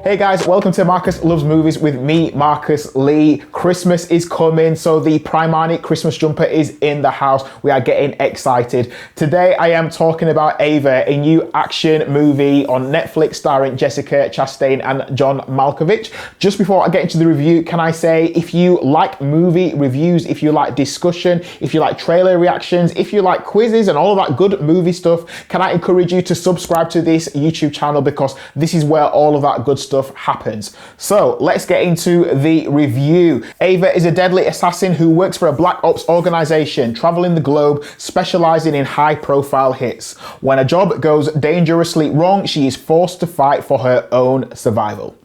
Hey guys, welcome to Marcus Loves Movies with me, Marcus Lee. Christmas is coming, so the Primani Christmas jumper is in the house. We are getting excited. Today I am talking about Ava, a new action movie on Netflix starring Jessica Chastain and John Malkovich. Just before I get into the review, can I say, if you like movie reviews, if you like discussion, if you like trailer reactions, if you like quizzes and all of that good movie stuff, can I encourage you to subscribe to this YouTube channel, because this is where all of that good stuff happens. So let's get into the review. Ava is a deadly assassin who works for a black ops organization traveling the globe, specializing in high profile hits. When a job goes dangerously wrong, she is forced to fight for her own survival.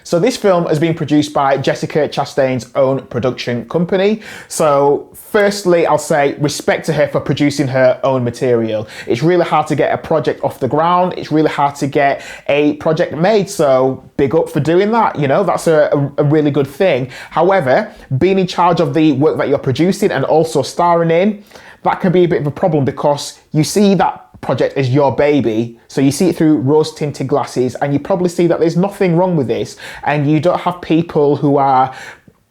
So this film has been produced by Jessica Chastain's own production company. So firstly, I'll say respect to her for producing her own material. It's really hard to get a project off the ground. It's really hard to get a project made. So big up for doing that. You know, that's a really good thing. However, being in charge of the work that you're producing and also starring in, that can be a bit of a problem, because you see that project as your baby, so you see it through rose-tinted glasses, and you probably see that there's nothing wrong with this, and you don't have people who are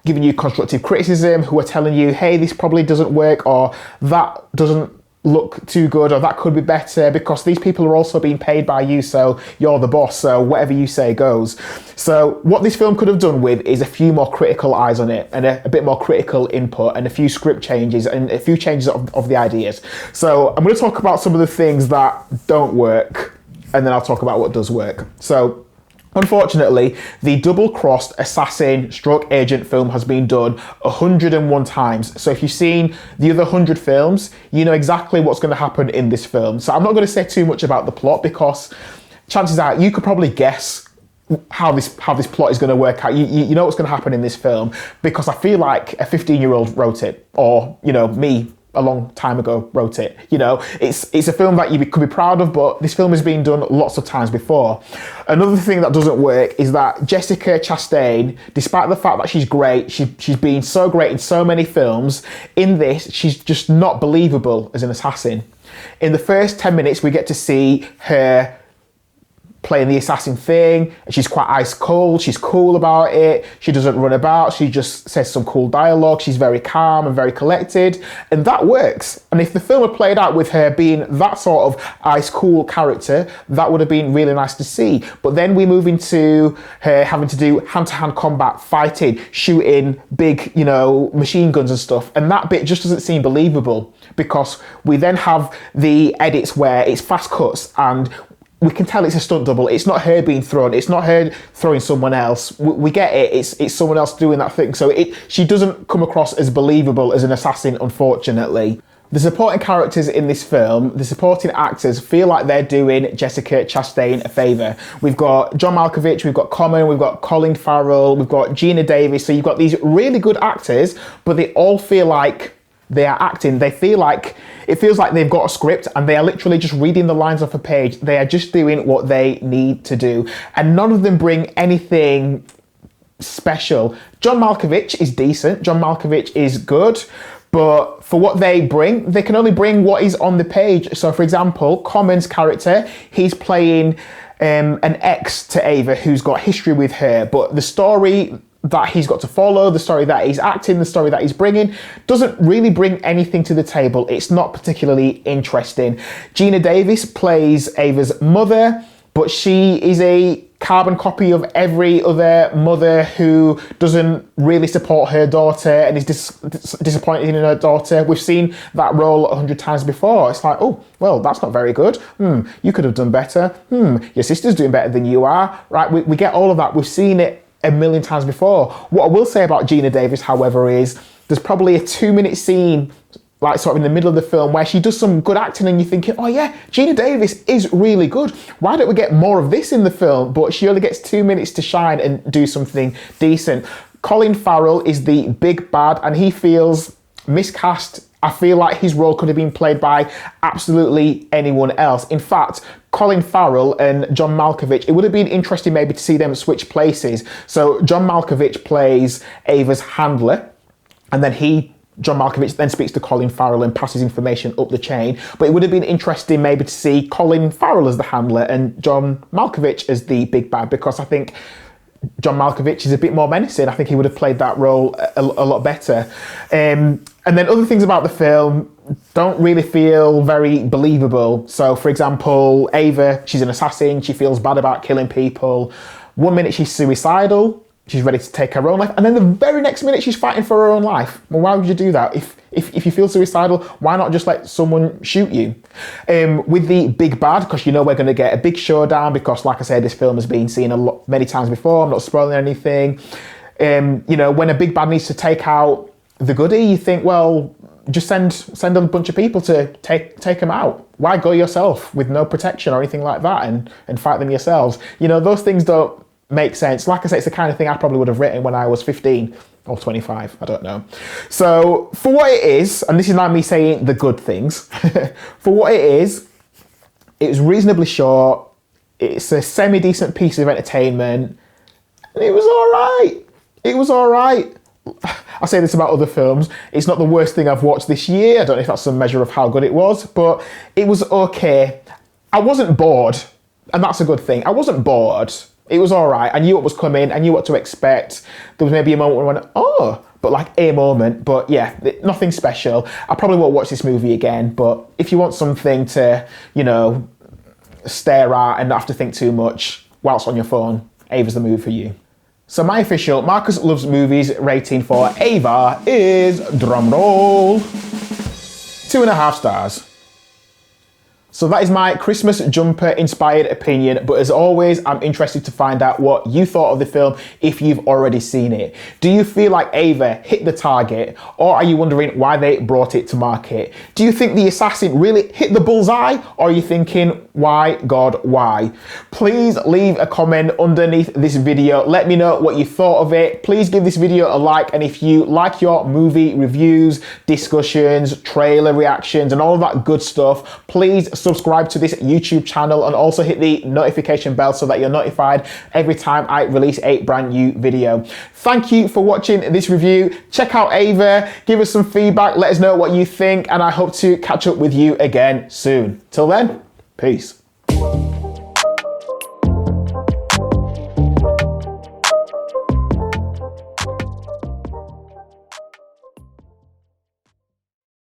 giving you constructive criticism, who are telling you, hey, this probably doesn't work, or that doesn't look too good, or that could be better, because these people are also being paid by you, so you're the boss, so whatever you say goes. So what this film could have done with is a few more critical eyes on it, and a bit more critical input, and a few script changes, and a few changes of the ideas. So I'm going to talk about some of the things that don't work, and then I'll talk about what does work. So unfortunately, the double-crossed assassin stroke agent film has been done 101 times. So if you've seen the other 100 films, you know exactly what's going to happen in this film. So I'm not going to say too much about the plot, because chances are you could probably guess how this plot is going to work out. You know what's going to happen in this film, because I feel like a 15-year-old wrote it, or, you know, me a long time ago wrote it. You know, it's a film that you could be proud of, but this film has been done lots of times before. Another thing that doesn't work is that Jessica Chastain, despite the fact that she's great, she's been so great in so many films, in this, she's just not believable as an assassin. In the first 10 minutes, we get to see her playing the assassin thing, and she's quite ice cold, she's cool about it, she doesn't run about, she just says some cool dialogue, she's very calm and very collected, and that works. And if the film had played out with her being that sort of ice cool character, that would have been really nice to see. But then we move into her having to do hand-to-hand combat, fighting, shooting big, you know, machine guns and stuff, and that bit just doesn't seem believable, because we then have the edits where it's fast cuts and we can tell it's a stunt double. It's not her being thrown. It's not her throwing someone else. We get it. It's someone else doing that thing. So she doesn't come across as believable as an assassin, unfortunately. The supporting characters in this film, the supporting actors, feel like they're doing Jessica Chastain a favour. We've got John Malkovich, we've got Colin, we've got Colin Farrell, we've got Gina Davis. So you've got these really good actors, but they all feel like they are acting. They feel like, it feels like they've got a script and they are literally just reading the lines off a page. They are just doing what they need to do. And none of them bring anything special. John Malkovich is decent. John Malkovich is good. But for what they bring, they can only bring what is on the page. So for example, Colin's character, he's playing an ex to Ava who's got history with her. But the story that he's got to follow, the story that he's acting, the story that he's bringing, doesn't really bring anything to the table. It's not particularly interesting. Gina Davis plays Ava's mother, but she is a carbon copy of every other mother who doesn't really support her daughter and is disappointed in her daughter. We've seen that role 100 times before. It's like, oh, well, that's not very good. You could have done better. Your sister's doing better than you are. Right, we get all of that. We've seen it a million times before. What I will say about Gina Davis, however, is there's probably a 2-minute scene, like sort of in the middle of the film, where she does some good acting and you're thinking, oh yeah, Gina Davis is really good. Why don't we get more of this in the film? But she only gets 2 minutes to shine and do something decent. Colin Farrell is the big bad and he feels miscast. I feel like his role could have been played by absolutely anyone else. In fact, Colin Farrell and John Malkovich, it would have been interesting maybe to see them switch places. So John Malkovich plays Ava's handler, and then he John Malkovich then speaks to Colin Farrell and passes information up the chain. But it would have been interesting maybe to see Colin Farrell as the handler and John Malkovich as the big bad, because I think John Malkovich is a bit more menacing. I think he would have played that role a lot better. And then other things about the film don't really feel very believable. So, for example, Ava, she's an assassin. She feels bad about killing people. One minute she's suicidal. She's ready to take her own life. And then the very next minute she's fighting for her own life. Well, why would you do that? If you feel suicidal, why not just let someone shoot you? With the big bad, because you know we're going to get a big showdown, because like I said, this film has been seen many times before. I'm not spoiling anything. You know, when a big bad needs to take out the goodie, you think, well, just send a bunch of people to take them out. Why go yourself with no protection or anything like that and fight them yourselves? You know, those things don't make sense. Like I say, it's the kind of thing I probably would have written when I was 15 or 25, I don't know. So for what it is, and this is not me saying the good things, for what it is, it's reasonably short, it's a semi-decent piece of entertainment, and it was all right. It was all right. I say this about other films, it's not the worst thing I've watched this year. I don't know if that's some measure of how good it was, but it was okay. I wasn't bored, and that's a good thing. I wasn't bored. It was all right. I knew what was coming. I knew what to expect. There was maybe a moment where I went, oh, but like a moment. But yeah, nothing special. I probably won't watch this movie again. But if you want something to, you know, stare at and not have to think too much whilst on your phone, Ava's the movie for you. So my official Marcus Loves Movies rating for Ava is, drumroll, 2.5 stars. So that is my Christmas jumper inspired opinion, but as always, I'm interested to find out what you thought of the film if you've already seen it. Do you feel like Ava hit the target, or are you wondering why they brought it to market? Do you think the assassin really hit the bullseye, or are you thinking, why, God, why? Please leave a comment underneath this video. Let me know what you thought of it. Please give this video a like, and if you like your movie reviews, discussions, trailer reactions, and all of that good stuff, please subscribe to this YouTube channel and also hit the notification bell so that you're notified every time I release a brand new video. Thank you for watching this review. Check out Ava, give us some feedback, let us know what you think, and I hope to catch up with you again soon. Till then, peace.